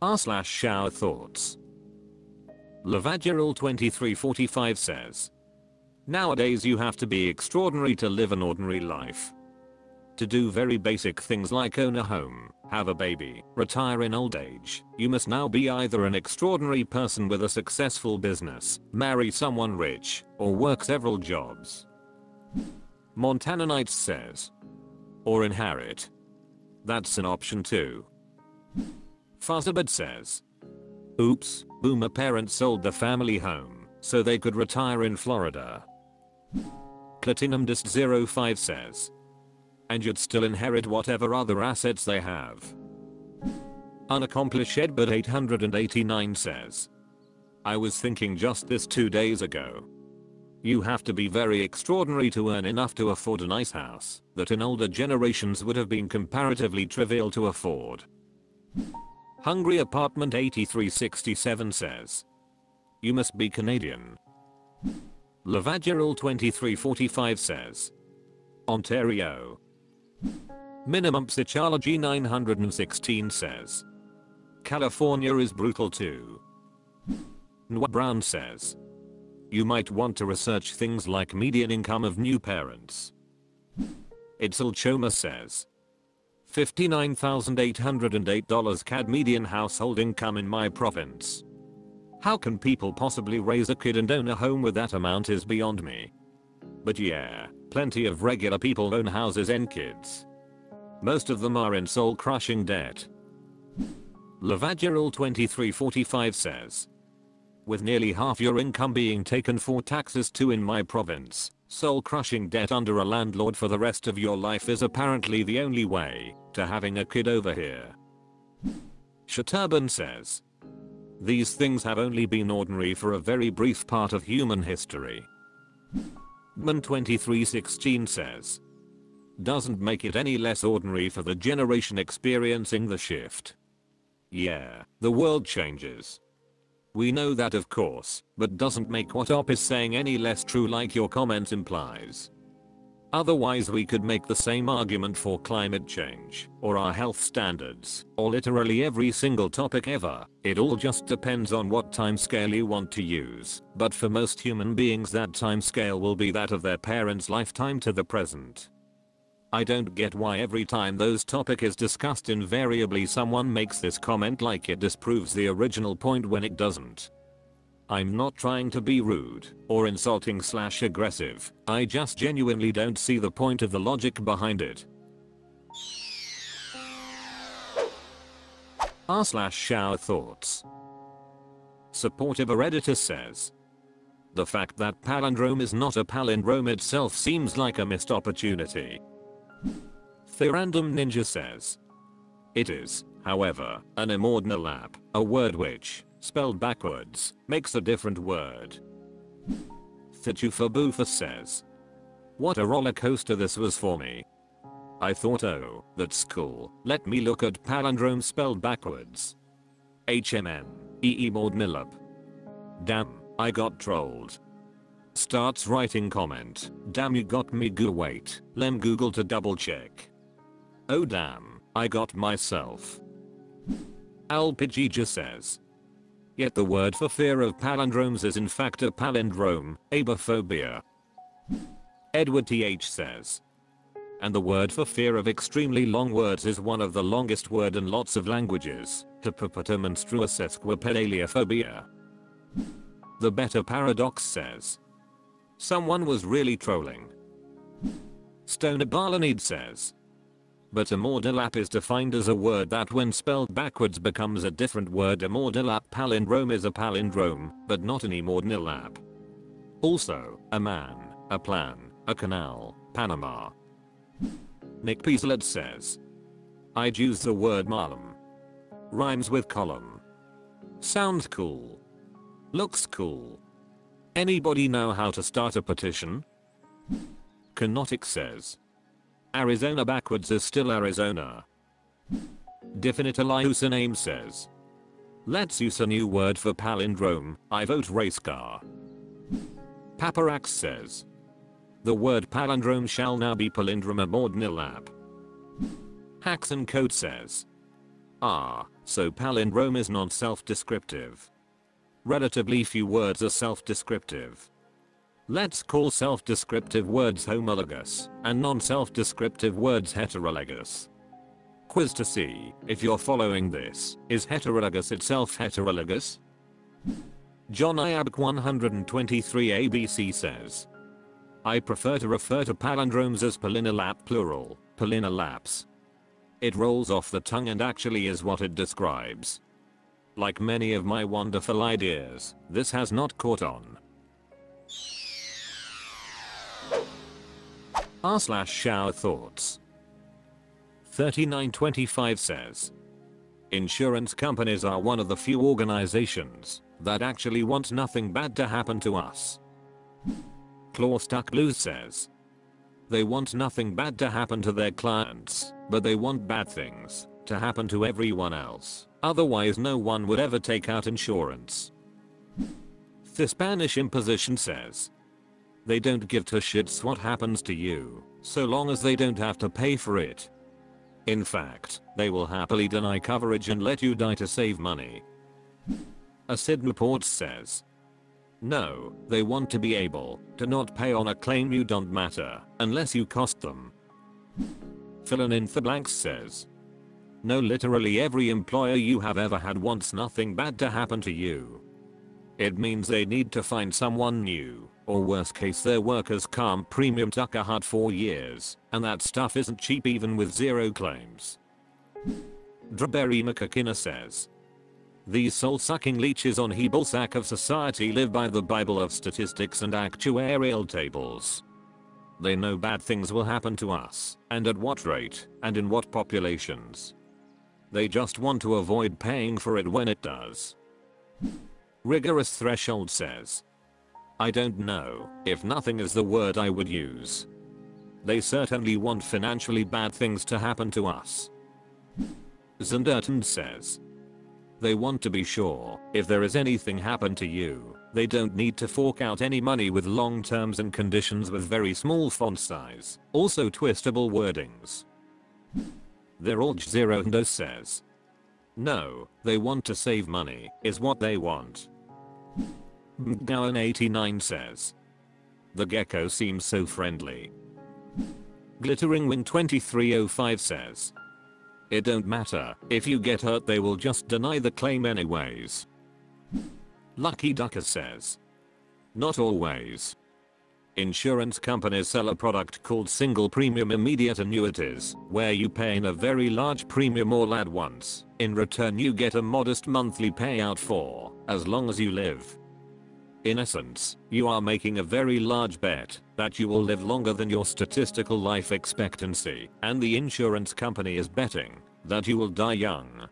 r/showerthoughts. Lavageral2345 says, nowadays you have to be extraordinary to live an ordinary life. To do very basic things like own a home, have a baby, retire in old age, you must now be either an extraordinary person with a successful business, marry someone rich, or work several jobs. Montananites says, or inherit. That's an option too. Fuzzabed says, oops, boomer parents sold the family home so they could retire in Florida. Platinumdist05 says, and you'd still inherit whatever other assets they have. Unaccomplished but 889 says, I was thinking just this 2 days ago. You have to be very extraordinary to earn enough to afford a nice house that in older generations would have been comparatively trivial to afford. Hungry Apartment 8367 says, you must be Canadian. Lavageral2345 says, Ontario. Minimum Psychology 916 says, California is brutal too. Nwa Brown says, you might want to research things like median income of new parents. Itzel Choma says, $59,808 CAD median household income in my province. How can people possibly raise a kid and own a home with that amount is beyond me. But yeah, plenty of regular people own houses and kids. Most of them are in soul-crushing debt. Lavageral2345 says, with nearly half your income being taken for taxes too in my province, soul-crushing debt under a landlord for the rest of your life is apparently the only way to having a kid over here. Shaturban says, these things have only been ordinary for a very brief part of human history. Man2316 says, doesn't make it any less ordinary for the generation experiencing the shift. Yeah, the world changes. We know that of course, but doesn't make what Op is saying any less true like your comment implies. Otherwise we could make the same argument for climate change, or our health standards, or literally every single topic ever. It all just depends on what timescale you want to use, but for most human beings that timescale will be that of their parents' lifetime to the present. I don't get why every time those topic is discussed invariably someone makes this comment like it disproves the original point when it doesn't. I'm not trying to be rude or insulting/aggressive, I just genuinely don't see the point of the logic behind it. r/showerthoughts. Supportive Redditor says, the fact that palindrome is not a palindrome itself seems like a missed opportunity. The Random Ninja says, it is, however, an immordinal app, a word which, spelled backwards, makes a different word. Thichufabufa says, what a roller coaster this was for me. I thought, oh, that's cool, let me look at palindrome spelled backwards. HMN, Mordnilab. Damn, I got trolled. Starts writing comment, damn you got me go wait, lem Google to double check. Oh damn, I got myself. Alpijija says, yet the word for fear of palindromes is in fact a palindrome, abophobia. Edward TH says, and the word for fear of extremely long words is one of the longest word in lots of languages, hippopotamonstruousesquipedaliophobia. The Better Paradox says, someone was really trolling. Stoner Balanid says, but immordinal is defined as a word that when spelled backwards becomes a different word. Immordinal palindrome is a palindrome, but not an immordinal. Also, a man, a plan, a canal, Panama. Nick Peaslet says, I'd use the word malum. Rhymes with column. Sounds cool. Looks cool. Anybody know how to start a petition? Canotic says, Arizona backwards is still Arizona. Definitely name says, let's use a new word for palindrome, I vote race car. Paparax says, the word palindrome shall now be palindrome immordinal. Hacks and Code says, So palindrome is non-self-descriptive. Relatively few words are self-descriptive. Let's call self-descriptive words homologous and non-self-descriptive words heterologous. Quiz to see if you're following this. Is heterologous itself heterologous? John Iabk 123 ABC says, I prefer to refer to palindromes as palinolap plural, palinolaps. It rolls off the tongue and actually is what it describes. Like many of my wonderful ideas, this has not caught on. r/showerthoughts 3925 says, insurance companies are one of the few organizations that actually want nothing bad to happen to us. Claw Stuck Blues says, they want nothing bad to happen to their clients, but they want bad things to happen to everyone else. Otherwise no one would ever take out insurance. The Spanish imposition says, they don't give two shits what happens to you, so long as they don't have to pay for it. In fact, they will happily deny coverage and let you die to save money. Acid Reports says, no, they want to be able to not pay on a claim you don't matter unless you cost them. Fill in the blanks says, no, literally every employer you have ever had wants nothing bad to happen to you. It means they need to find someone new, or worst case their workers can't premium tuck a hut for years, and that stuff isn't cheap even with zero claims. Draberry McKenna says, these soul-sucking leeches on Hebel sack of society live by the Bible of statistics and actuarial tables. They know bad things will happen to us, and at what rate, and in what populations. They just want to avoid paying for it when it does. Rigorous Threshold says, I don't know if nothing is the word I would use. They certainly want financially bad things to happen to us. Zenderton says, they want to be sure if there is anything happen to you, they don't need to fork out any money with long terms and conditions with very small font size, also twistable wordings. Zero says, no, they want to save money, is what they want. Gowan89 says, the gecko seems so friendly. Glittering Wing 2305 says, it don't matter, if you get hurt they will just deny the claim anyways. Lucky Ducker says, not always. Insurance companies sell a product called single premium immediate annuities, where you pay in a very large premium all at once. In return you get a modest monthly payout for as long as you live. In essence, you are making a very large bet that you will live longer than your statistical life expectancy, and the insurance company is betting that you will die young.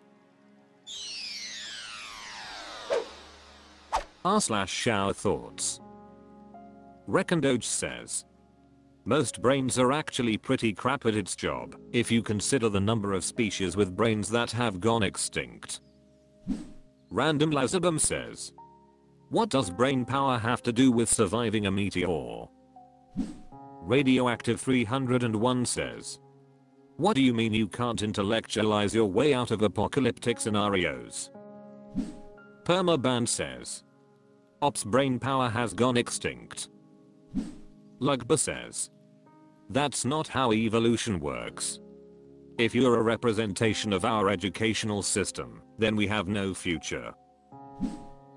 r/showerthoughts. Recondoge says, most brains are actually pretty crap at its job if you consider the number of species with brains that have gone extinct. Random Lazabum says, what does brain power have to do with surviving a meteor? Radioactive 301 says, what do you mean you can't intellectualize your way out of apocalyptic scenarios? Permaban says, Ops brain power has gone extinct. Lugba says, that's not how evolution works. If you're a representation of our educational system, then we have no future.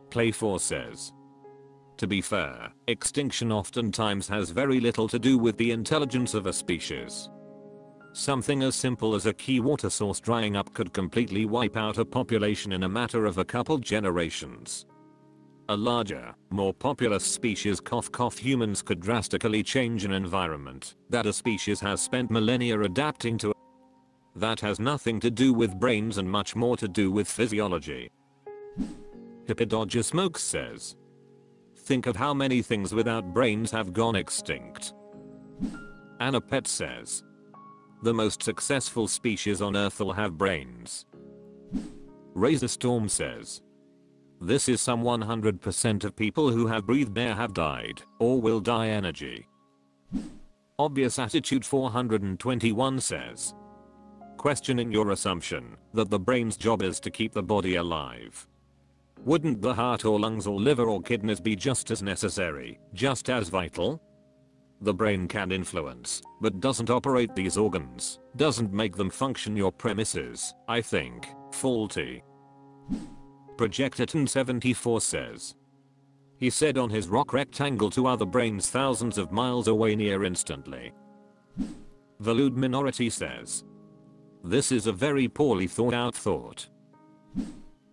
Play4 says, to be fair, extinction oftentimes has very little to do with the intelligence of a species. Something as simple as a key water source drying up could completely wipe out a population in a matter of a couple generations. A larger, more populous species humans could drastically change an environment that a species has spent millennia adapting to. That has nothing to do with brains and much more to do with physiology. Hippododger Smokes says, think of how many things without brains have gone extinct. Anna Pet says, the most successful species on Earth will have brains. Razor Storm says, this is some 100% of people who have breathed air have died, or will die energy. Obvious Attitude 421 says, questioning your assumption that the brain's job is to keep the body alive. Wouldn't the heart or lungs or liver or kidneys be just as necessary, just as vital? The brain can influence, but doesn't operate these organs, doesn't make them function. Your premise is, I think, faulty. Projectitan74 says. He said on his rock rectangle to other brains thousands of miles away near instantly. Valued Minority says. This is a very poorly thought out thought.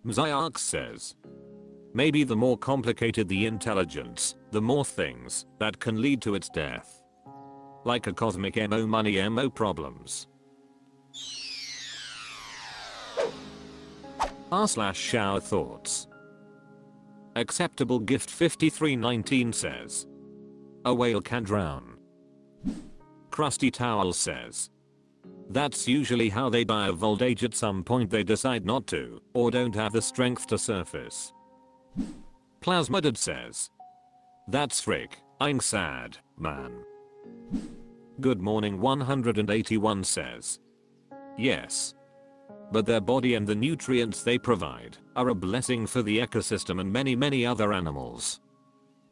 Mziarch says. Maybe the more complicated the intelligence, the more things that can lead to its death. Like a cosmic MO money MO problems. r/showerthoughts. Acceptable gift 5319 says. A whale can drown. Krusty Towel says. That's usually how they die of old age. At some point they decide not to, or don't have the strength to surface. Plasmodid says. That's frick, I'm sad, man. Good Morning 181 says. Yes. But their body and the nutrients they provide are a blessing for the ecosystem and many other animals.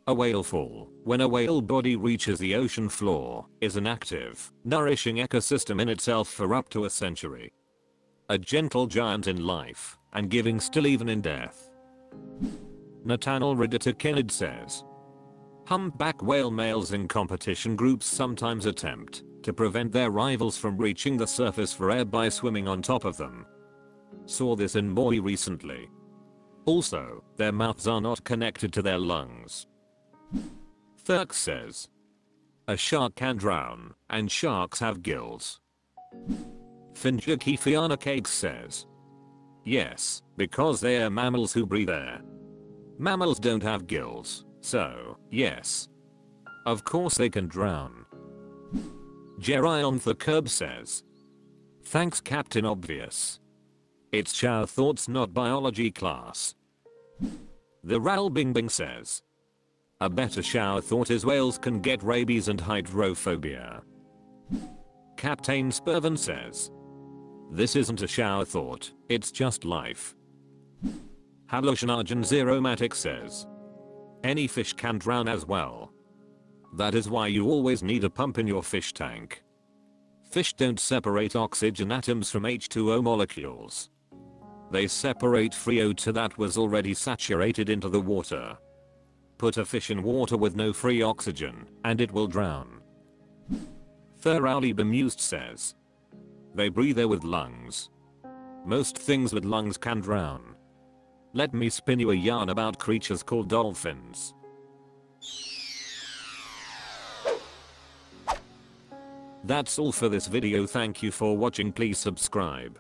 A whale fall, when a whale body reaches the ocean floor, is an active, nourishing ecosystem in itself for up to a century. A gentle giant in life, and giving still even in death. Nathaniel Reddita Kennedy says. Humpback whale males in competition groups sometimes attempt to prevent their rivals from reaching the surface for air by swimming on top of them. Saw this in Maui recently. Also, their mouths are not connected to their lungs. Thurk says. A shark can drown, and sharks have gills. Finja Kifiana Cakes says. Yes, because they are mammals who breathe air. Mammals don't have gills, so, yes. Of course they can drown. Jerry on the curb says. Thanks Captain Obvious. It's shower thoughts not biology class. The Ral Bing Bing says. A better shower thought is whales can get rabies and hydrophobia. Captain Spurvan says. This isn't a shower thought, it's just life. Haloshanarjan Zeromatic says. Any fish can drown as well. That is why you always need a pump in your fish tank. Fish don't separate oxygen atoms from H2O molecules. They separate free O2 that was already saturated into the water. Put a fish in water with no free oxygen, and it will drown. Thoroughly Bemused says. They breathe air with lungs. Most things with lungs can drown. Let me spin you a yarn about creatures called dolphins. That's all for this video. Thank you for watching. Please subscribe.